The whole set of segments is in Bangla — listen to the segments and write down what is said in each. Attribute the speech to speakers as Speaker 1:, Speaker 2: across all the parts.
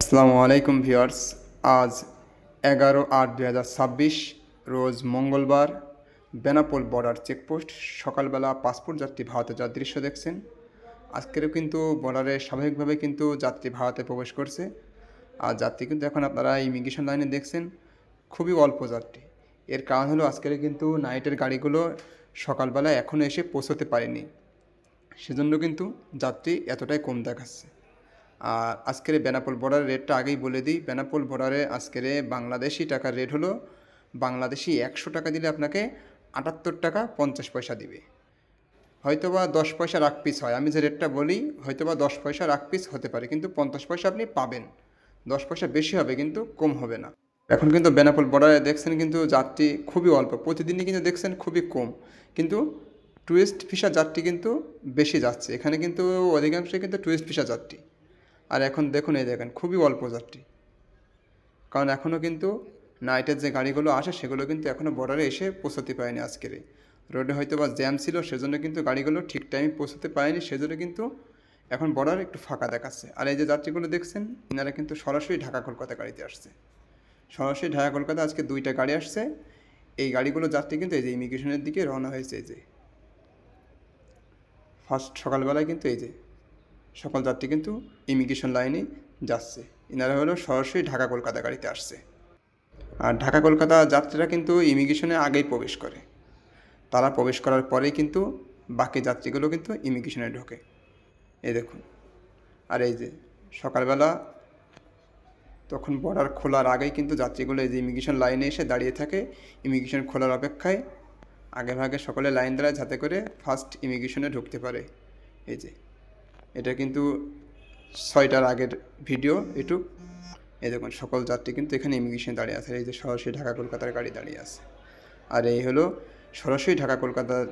Speaker 1: আসসালামু আলাইকুম ভিউয়ার্স। আজ 11/8/2026 রোজ মঙ্গলবার বেনাপোল বর্ডার চেকপোস্ট। সকালবেলা পাসপোর্ট যাত্রী ভারতে যাওয়ার দৃশ্য দেখছেন। আজকেরও কিন্তু বর্ডারে স্বাভাবিকভাবে কিন্তু যাত্রী ভারতে প্রবেশ করছে। আর যাত্রী কিন্তু এখন আপনারা ইমিগ্রেশন লাইনে দেখছেন খুবই অল্প যাত্রী। এর কারণ হলো আজকের কিন্তু নাইটের গাড়িগুলো সকালবেলা এখনও এসে পৌঁছতে পারেনি, সেজন্য কিন্তু যাত্রী এতটাই কম দেখাচ্ছে। আর আজকের বেনাপোল বর্ডারের রেটটা আগেই বলে দিই। বেনাপোল বর্ডারে আজকের বাংলাদেশি টাকার রেট হলো, বাংলাদেশি 100 টাকা দিলে আপনাকে 78 টাকা 50 পয়সা দিবে। হয়তোবা 10 পয়সা রাখ পিস হয়, আমি যে রেটটা বলি হয়তোবা 10 পয়সা রাখ পিস হতে পারে, কিন্তু 50 পয়সা আপনি পাবেন। 10 পয়সা বেশি হবে কিন্তু কম হবে না। এখন কিন্তু বেনাপোল বর্ডারে দেখছেন কিন্তু যাত্রী খুবই অল্প, প্রতিদিনই কিন্তু দেখছেন খুবই কম, কিন্তু টুরিস্ট ভিসা যাত্রী কিন্তু বেশি যাচ্ছে এখানে, কিন্তু অধিকাংশই কিন্তু টুরিস্ট ভিসা যাত্রী। আর এখন দেখুন, এই দেখেন খুবই অল্প যাত্রী, কারণ এখনও কিন্তু নাইটের যে গাড়িগুলো আসে সেগুলো কিন্তু এখনও বর্ডারে এসে পৌঁছতে পারেনি। আজকের রোডে হয়তো বা জ্যাম ছিল, সেজন্য কিন্তু গাড়িগুলো ঠিক টাইমে পৌঁছতে পারেনি, সেজন্য কিন্তু এখন বর্ডার একটু ফাঁকা দেখাচ্ছে। আর এই যে যাত্রীগুলো দেখছেন এনারা কিন্তু সরাসরি ঢাকা কলকাতা গাড়িতে আসছে। সরাসরি ঢাকা কলকাতা আজকে 2টা গাড়ি আসছে। এই গাড়িগুলো যাত্রী কিন্তু এই যে ইমিগ্রেশনের দিকে রওনা হয়েছে। এই যে ফার্স্ট সকালবেলায় কিন্তু এই যে সকল যাত্রী কিন্তু ইমিগ্রেশন লাইনে যাচ্ছে। এনারা হলো সরাসরি ঢাকা কলকাতা গাড়িতে আসছে। আর ঢাকা কলকাতা যাত্রীরা কিন্তু ইমিগ্রেশনে আগেই প্রবেশ করে, তারা প্রবেশ করার পরেই কিন্তু বাকি যাত্রীগুলো কিন্তু ইমিগ্রেশনে ঢোকে। এই দেখুন। আর এই যে সকালবেলা তখন বর্ডার খোলার আগেই কিন্তু যাত্রীগুলো এই যে ইমিগ্রেশন লাইনে এসে দাঁড়িয়ে থাকে ইমিগ্রেশন খোলার অপেক্ষায়। আগে ভাগে সকলে লাইন দাঁড়ায় যাতে করে ফার্স্ট ইমিগ্রেশনে ঢুকতে পারে। এই যে এটা কিন্তু 6টার আগের ভিডিও এটুক। এই দেখুন সকল যাত্রী কিন্তু এখানে ইমিগ্রেশনে দাঁড়িয়ে আছে। এই যে সরাসরি ঢাকা কলকাতার গাড়ি দাঁড়িয়ে আছে। আর এই হলো সরাসরি ঢাকা কলকাতার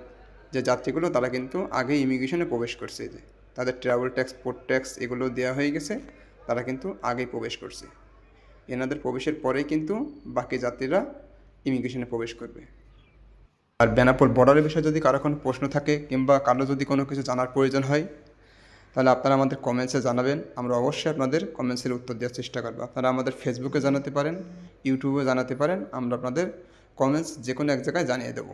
Speaker 1: যে যাত্রীগুলো তারা কিন্তু আগেই ইমিগ্রেশনে প্রবেশ করছে। যে তাদের ট্রাভেল ট্যাক্স, পোর্ট ট্যাক্স এগুলো দেওয়া হয়ে গেছে, তারা কিন্তু আগেই প্রবেশ করছে। এনাদের প্রবেশের পরেই কিন্তু বাকি যাত্রীরা ইমিগ্রেশনে প্রবেশ করবে। আর বেনাপোল বর্ডারের বিষয়ে যদি কারো কোনো প্রশ্ন থাকে কিংবা কারো যদি কোনো কিছু জানার প্রয়োজন হয়, তাহলে আপনারা আমাদের কমেন্টসে জানাবেন। আমরা অবশ্যই আপনাদের কমেন্টসের উত্তর দেওয়ার চেষ্টা করব। আপনারা আমাদের ফেসবুকে জানাতে পারেন, ইউটিউবে জানাতে পারেন, আমরা আপনাদের কমেন্টস যে কোনো এক জায়গায় জানিয়ে দেবো।